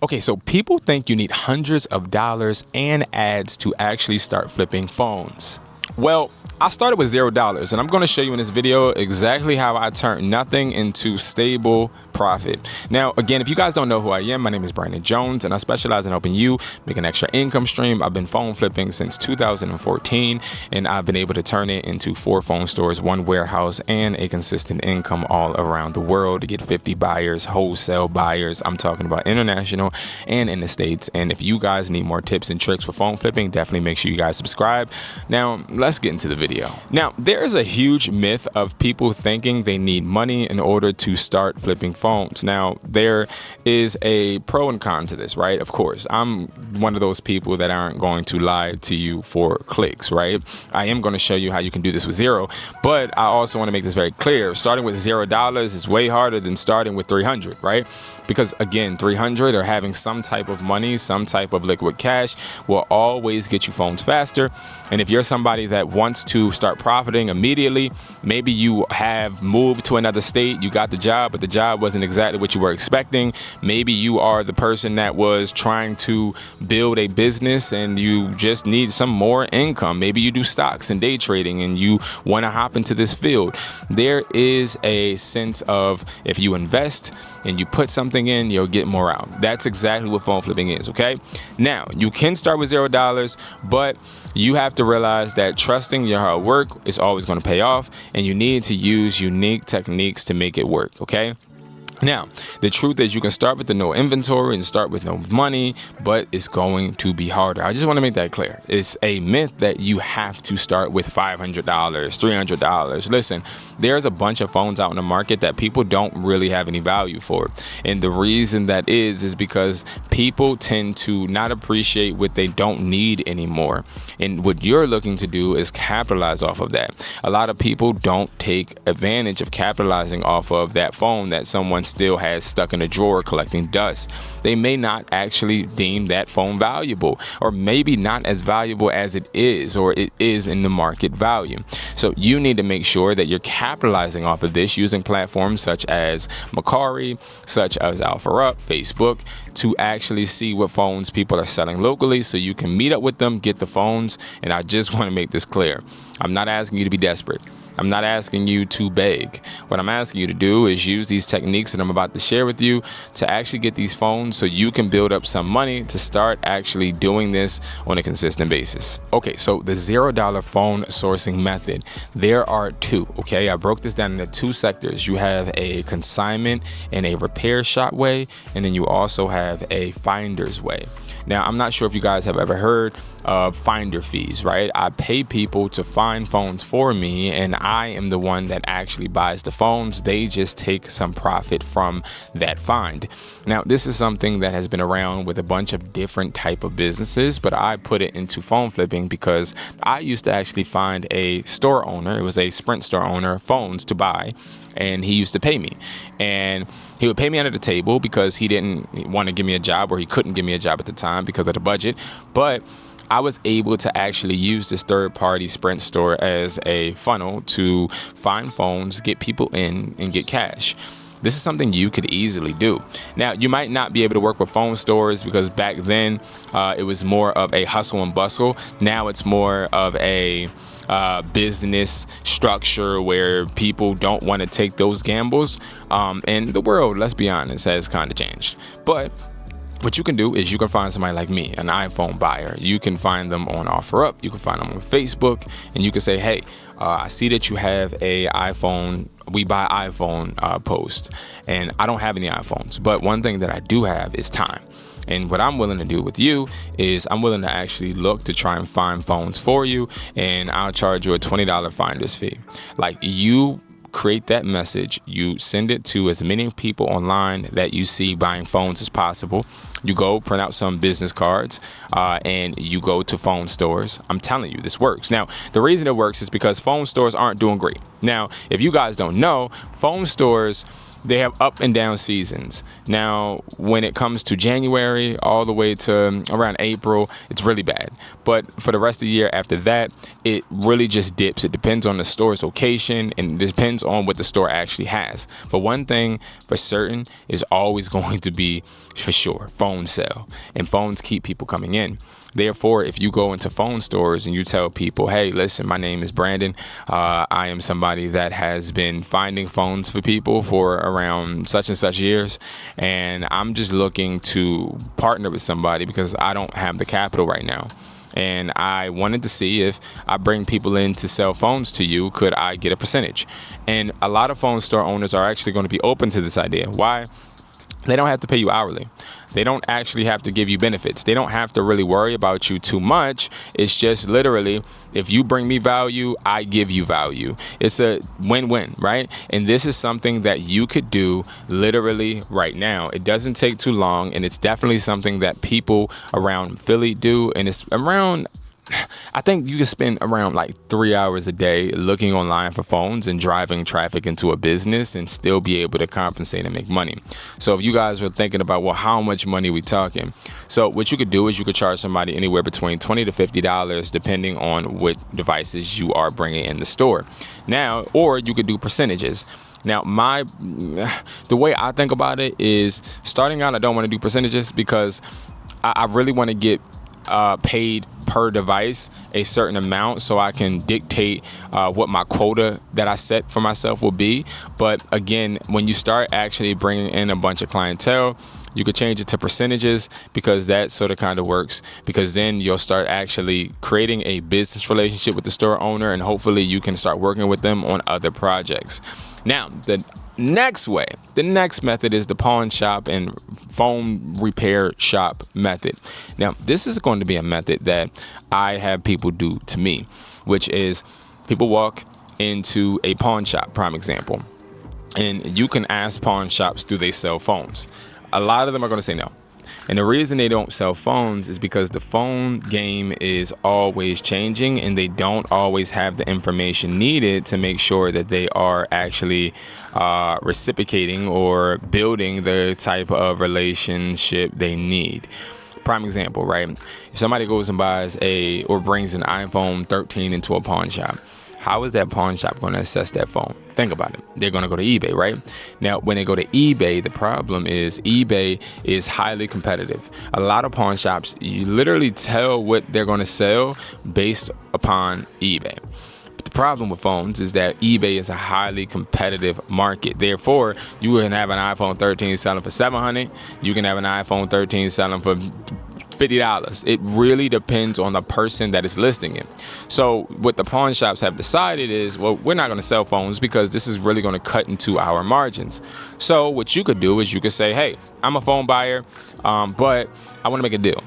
Okay, so people think you need hundreds of dollars and ads to actually start flipping phones. Well, I started with $0, and I'm going to show you in this video exactly how I turned nothing into stable profit. Now, again, if you guys don't know who I am, my name is Brandon Jones, and I specialize in helping you make an extra income stream. I've been phone flipping since 2014, and I've been able to turn it into 4 phone stores, 1 warehouse, and a consistent income all around the world to get 50 buyers, wholesale buyers. I'm talking about international and in the States. And if you guys need more tips and tricks for phone flipping, definitely make sure you guys subscribe. Now, let's get into the video. Now, there is a huge myth of people thinking they need money in order to start flipping phones. Now, there is a pro and con to this, right? Of course, I'm one of those people that aren't going to lie to you for clicks, right? I am going to show you how you can do this with zero, but I also want to make this very clear. Starting with $0 is way harder than starting with 300, right? Because again, 300 or having some type of money, some type of liquid cash will always get you phones faster. And if you're somebody that wants to start profiting immediately, maybe you have moved to another state, you got the job, but the job wasn't exactly what you were expecting. Maybe you are the person that was trying to build a business and you just need some more income. Maybe you do stocks and day trading and you want to hop into this field. There is a sense of if you invest and you put something in, you'll get more out. That's exactly what phone flipping is, okay? Now, you can start with $0, but you have to realize that trusting your hard work is always going to pay off, and you need to use unique techniques to make it work, okay? Now, the truth is you can start with no inventory and start with no money, but it's going to be harder. I just want to make that clear. It's a myth that you have to start with $500, $300. Listen, there's a bunch of phones out in the market that people don't really have any value for. And the reason that is because people tend to not appreciate what they don't need anymore. And what you're looking to do is capitalize off of that. A lot of people don't take advantage of capitalizing off of that phone that someone still has stuck in a drawer collecting dust. They may not actually deem that phone valuable, or maybe not as valuable as it is, or it is in the market value. So you need to make sure that you're capitalizing off of this using platforms such as Macari, such as OfferUp, Facebook, to actually see what phones people are selling locally so you can meet up with them, get the phones. And I just want to make this clear. I'm not asking you to be desperate. I'm not asking you to beg. What I'm asking you to do is use these techniques that I'm about to share with you to actually get these phones so you can build up some money to start actually doing this on a consistent basis. Okay, so the $0 phone sourcing method, there are 2, okay? I broke this down into 2 sectors. You have a consignment and a repair shop way, and then you also have a finder's way. Now, I'm not sure if you guys have ever heard of finder fees, right? I pay people to find phones for me, and I am the one that actually buys the phones. They just take some profit from that find. Now, this is something that has been around with a bunch of different type of businesses, but I put it into phone flipping because I used to actually find a store owner. It was a Sprint store owner, phones to buy. And he used to pay me, and he would pay me under the table because he didn't want to give me a job, or he couldn't give me a job at the time because of the budget. But I was able to actually use this third-party Sprint store as a funnel to find phones, get people in, and get cash. This is something you could easily do. Now, you might not be able to work with phone stores because back then it was more of a hustle and bustle. Now it's more of a business structure where people don't want to take those gambles. And the world, let's be honest, has kind of changed. But what you can do is you can find somebody like me, an iPhone buyer. You can find them on OfferUp. You can find them on Facebook, and you can say, hey, I see that you have a iPhone, we buy iPhone post, and I don't have any iPhones. But one thing that I do have is time. And what I'm willing to do with you is I'm willing to actually look to try and find phones for you, and I'll charge you a $20 finder's fee. Like, you create that message, you send it to as many people online that you see buying phones as possible. You go print out some business cards and you go to phone stores. I'm telling you, this works. Now, the reason it works is because phone stores aren't doing great. Now, if you guys don't know, phone stores they have up and down seasons. Now, when it comes to January all the way to around April, it's really bad. But for the rest of the year after that, it really just dips. It depends on the store's location and it depends on what the store actually has. But one thing for certain is always going to be, for sure, phone sale. And phones keep people coming in. Therefore, if you go into phone stores and you tell people, hey, listen, my name is Brandon. I am somebody that has been finding phones for people for around such and such years. And I'm just looking to partner with somebody because I don't have the capital right now. And I wanted to see if I bring people in to sell phones to you, could I get a percentage? And a lot of phone store owners are actually going to be open to this idea. Why? They don't have to pay you hourly. They don't actually have to give you benefits. They don't have to really worry about you too much. It's just literally, if you bring me value, I give you value. It's a win-win, right? And this is something that you could do literally right now. It doesn't take too long, and it's definitely something that people around Philly do. And it's around, I think you can spend around like 3 hours a day looking online for phones and driving traffic into a business and still be able to compensate and make money. So if you guys were thinking about, well, how much money are we talking? So what you could do is you could charge somebody anywhere between $20 to $50 depending on what devices you are bringing in the store. Now, or you could do percentages. Now, the way I think about it is starting out, I don't want to do percentages because I really want to get paid per device a certain amount so I can dictate what my quota that I set for myself will be. But again, when you start actually bringing in a bunch of clientele, you could change it to percentages because that sort of kind of works, because then you'll start actually creating a business relationship with the store owner and hopefully you can start working with them on other projects. Now, the next method is the pawn shop and phone repair shop method. Now, this is going to be a method that I have people do to me, which is people walk into a pawn shop, prime example, and you can ask pawn shops, do they sell phones? A lot of them are going to say no. And the reason they don't sell phones is because the phone game is always changing and they don't always have the information needed to make sure that they are actually reciprocating or building the type of relationship they need. Prime example, right? If somebody goes and buys or brings an iPhone 13 into a pawn shop, how is that pawn shop going to assess that phone? Think about it. They're going to go to eBay, right? Now, when they go to eBay, the problem is eBay is highly competitive. A lot of pawn shops, you literally tell what they're going to sell based upon eBay. But the problem with phones is that eBay is a highly competitive market. Therefore, you can have an iPhone 13 selling for $700. You can have an iPhone 13 selling for $50. It really depends on the person that is listing it. So what the pawn shops have decided is, well, we're not going to sell phones because this is really going to cut into our margins. So what you could do is you could say, hey, I'm a phone buyer, but I want to make a deal.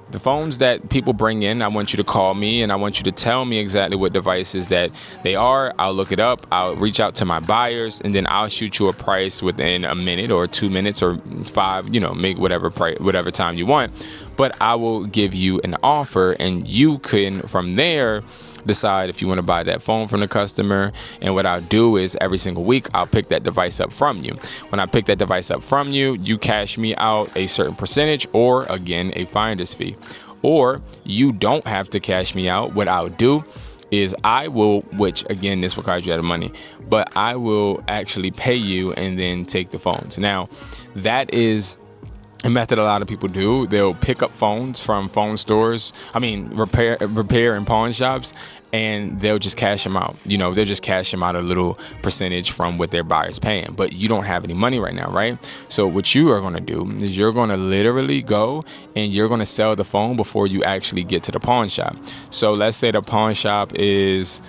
The phones that people bring in, I want you to call me and I want you to tell me exactly what devices that they are. I'll look it up. I'll reach out to my buyers and then I'll shoot you a price within a minute or 2 minutes or 5, make whatever price, whatever time you want. But I will give you an offer and you can from there decide if you want to buy that phone from the customer. And what I'll do is every single week, I'll pick that device up from you. When I pick that device up from you, you cash me out a certain percentage or again, a finder's fee. Or you don't have to cash me out. What I'll do is I will, which again, this requires you out of money, but I will actually pay you and then take the phones. Now, that is a method a lot of people do. They'll pick up phones from phone stores, repair and pawn shops, and they'll just cash them out. They'll just cash them out a little percentage from what their buyer's paying, but you don't have any money right now, right? So what you are going to do is you're going to literally go and you're going to sell the phone before you actually get to the pawn shop. So let's say the pawn shop is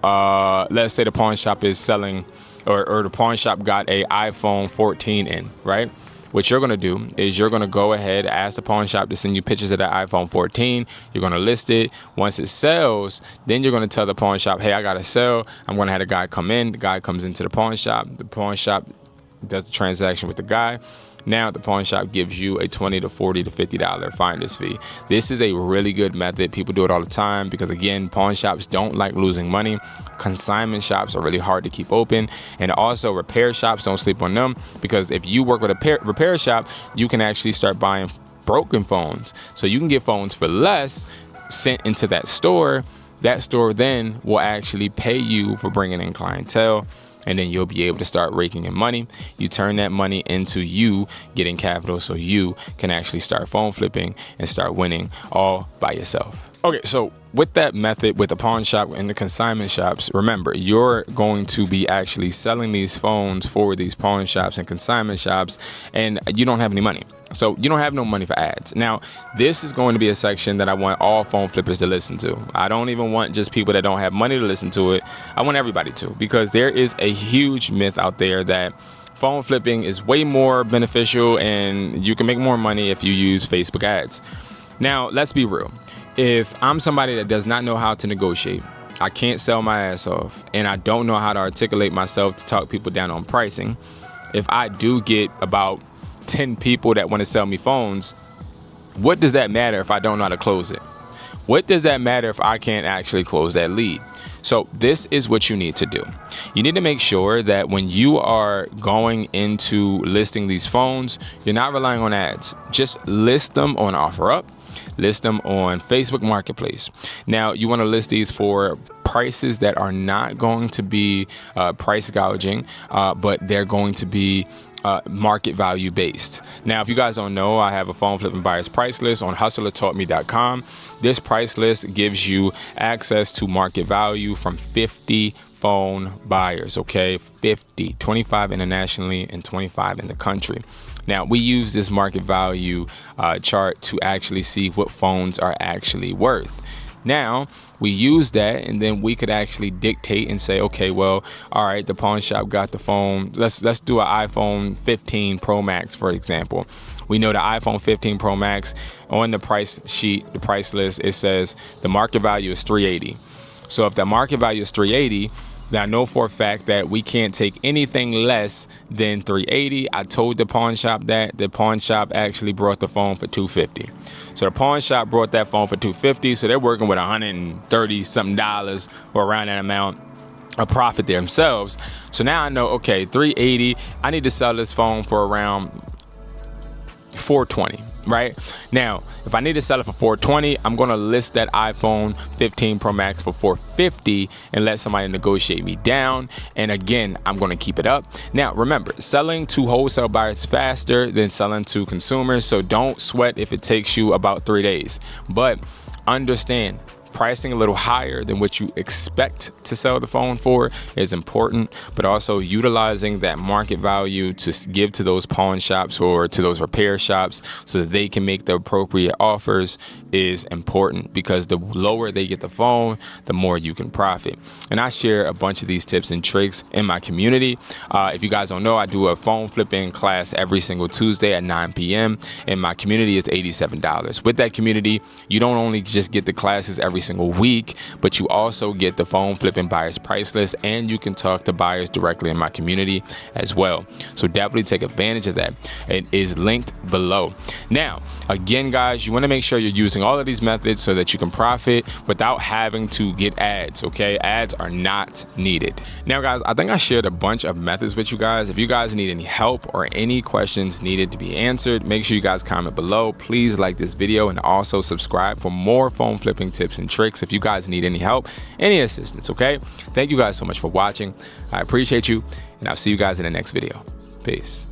selling, or the pawn shop got a iPhone 14 in, right? What you're going to do is you're going to go ahead, ask the pawn shop to send you pictures of that iPhone 14. You're going to list it. Once it sells, then you're going to tell the pawn shop, hey, I got to sell. I'm going to have a guy come in. The guy comes into the pawn shop. The pawn shop does the transaction with the guy. now the pawn shop gives you a $20 to $40 to $50 finder's fee. This is a really good method. People do it all the time because, again, pawn shops don't like losing money. Consignment shops are really hard to keep open, and also repair shops, don't sleep on them, because if you work with a repair shop, you can actually start buying broken phones. So you can get phones for less sent into that store. That store then will actually pay you for bringing in clientele, and then you'll be able to start raking in money. You turn that money into you getting capital so you can actually start phone flipping and start winning all by yourself. Okay, so with that method, with the pawn shop and the consignment shops, remember, you're going to be actually selling these phones for these pawn shops and consignment shops, and you don't have any money. So you don't have no money for ads. Now, this is going to be a section that I want all phone flippers to listen to. I don't even want just people that don't have money to listen to it. I want everybody to, because there is a huge myth out there that phone flipping is way more beneficial and you can make more money if you use Facebook ads. Now, let's be real. If I'm somebody that does not know how to negotiate, I can't sell my ass off, and I don't know how to articulate myself to talk people down on pricing, if I do get about 10 people that want to sell me phones, what does that matter if I don't know how to close it? What does that matter if I can't actually close that lead? So this is what you need to do. You need to make sure that when you are going into listing these phones, you're not relying on ads. Just list them on OfferUp. List them on Facebook Marketplace. Now, you want to list these for prices that are not going to be price gouging, but they're going to be market value based. Now, if you guys don't know, I have a phone flipping buyer's price list on hustlertaughtme.com. This price list gives you access to market value from 50 phone buyers, okay? 50, 25 internationally and 25 in the country. Now, we use this market value chart to actually see what phones are actually worth. Now, we use that, and then we could actually dictate and say, okay, well, all right, the pawn shop got the phone. Let's do an iPhone 15 Pro Max, for example. We know the iPhone 15 Pro Max, on the price sheet, the price list, it says the market value is $380. So if the market value is $380, then I know for a fact that we can't take anything less than $380. I told the pawn shop that. The pawn shop actually brought the phone for $250. So the pawn shop brought that phone for $250. So they're working with $130 something or around that amount of profit themselves. So now I know, okay, $380. I need to sell this phone for around $420. Right now, if I need to sell it for $420, I'm going to list that iPhone 15 Pro Max for $450 and let somebody negotiate me down. And again, I'm going to keep it up. Now, remember, selling to wholesale buyers faster than selling to consumers. So don't sweat if it takes you about 3 days. But understand, pricing a little higher than what you expect to sell the phone for is important, but also utilizing that market value to give to those pawn shops or to those repair shops so that they can make the appropriate offers is important, because the lower they get the phone, the more you can profit. And I share a bunch of these tips and tricks in my community. If you guys don't know, I do a phone flipping class every single Tuesday at 9 p.m. and my community is $87. With that community, you don't only just get the classes every single week, but you also get the phone flipping buyers price list, and you can talk to buyers directly in my community as well. So definitely take advantage of that. It is linked below. Now, again, guys, you want to make sure you're using all of these methods so that you can profit without having to get ads, okay? Ads are not needed. Now, guys, I think I shared a bunch of methods with you guys. If you guys need any help or any questions needed to be answered, make sure you guys comment below. Please like this video and also subscribe for more phone flipping tips and tricks if you guys need any help, any assistance, okay? Thank you guys so much for watching. I appreciate you, and I'll see you guys in the next video. Peace.